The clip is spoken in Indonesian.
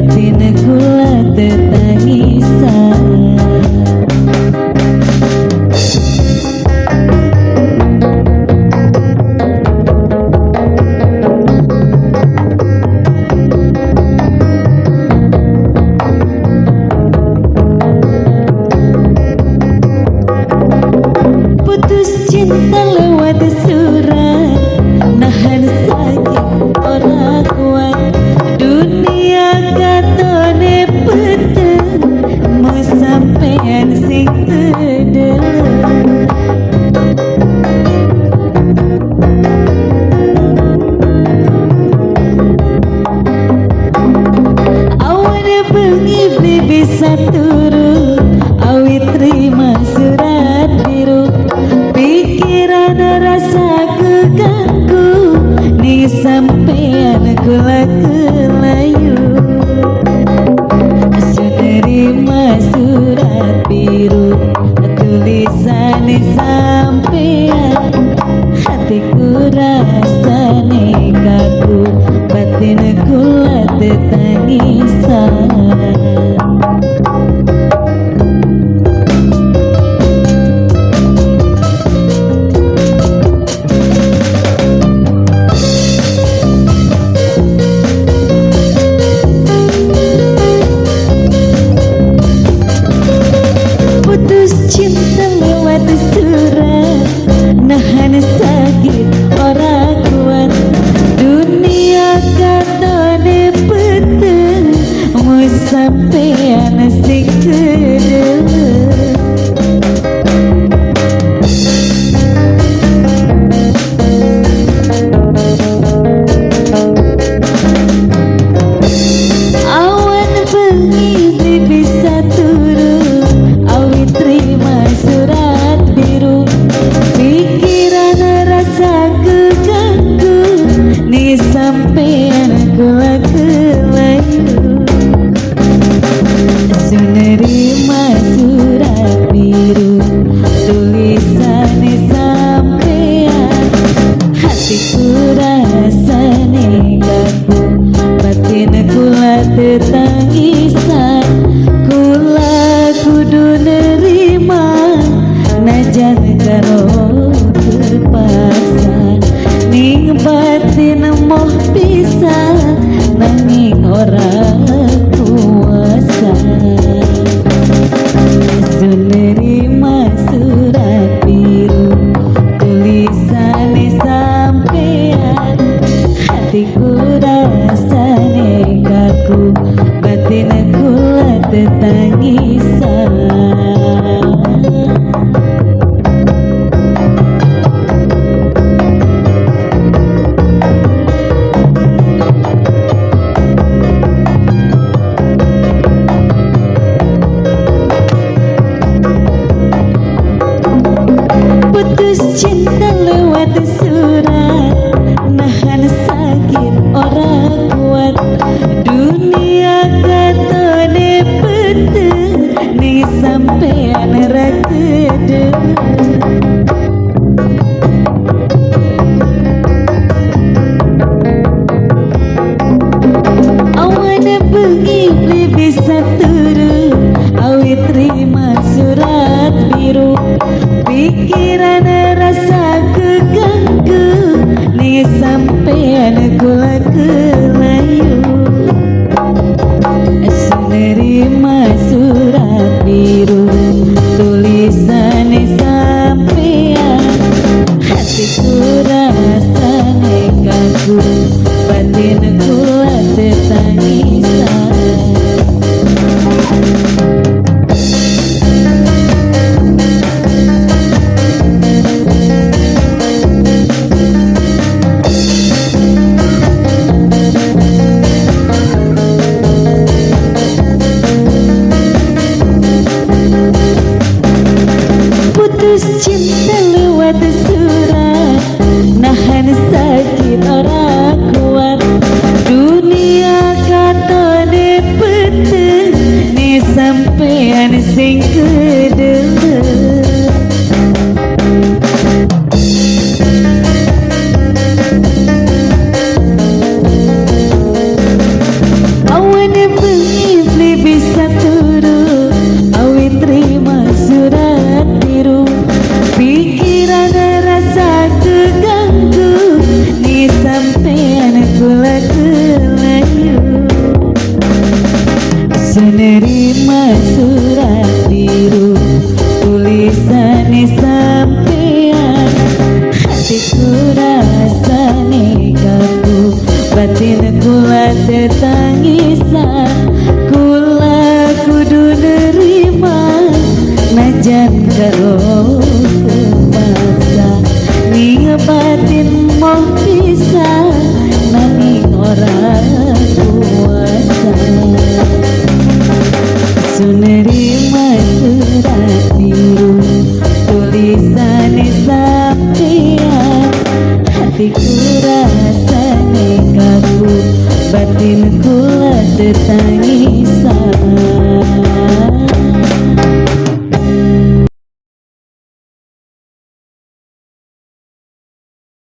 batin kula tetangisan. Cinta lewat surat, nahan sakit ora kuat. Dunia katone peteng, mau sampean sing tedelet. Awane bengi bisa turu, awi terima surat biru. Pikiran rasa keganggu, nih sampean kula kelayu. Nerima surat biru, tulisan sampean. Hatiku rasane kaku, batin kula tetangisan. Cinta lewat surat, nahan sakit ora kuat. Dunia katone peteng, mau sampean sing kedelet. Awan bengi bisa turu, awi terima surat biru. Pikiran rasa keganggu, nih sampean kula kelayu. Nerima surat biru, tulisan sampean. Hatiku rasane kaku, batin kula tetangisan. Kula kudu nerima, najan karo terpaksa. Ning batin moh pisah, nanging ora kuasa. Nerima surat biru, tulisan sampean. Hatiku rasane kaku, batin kula tetangisan. Putus cinta lewat surat, nahan sakit ora kuat. Dunia katone peteng, nih sampean ra kedelet. Awane bengi bisa turu, awi terima surat biru. Pikiran rasa keganggu, nih sampean kula kelayu. Nerima surat biru, tulisan sampean. Hatiku rasane kaku, batin kula tetangisan. tulisane sampeyan, hatiku rasane kaku, batinku ledet tangisan.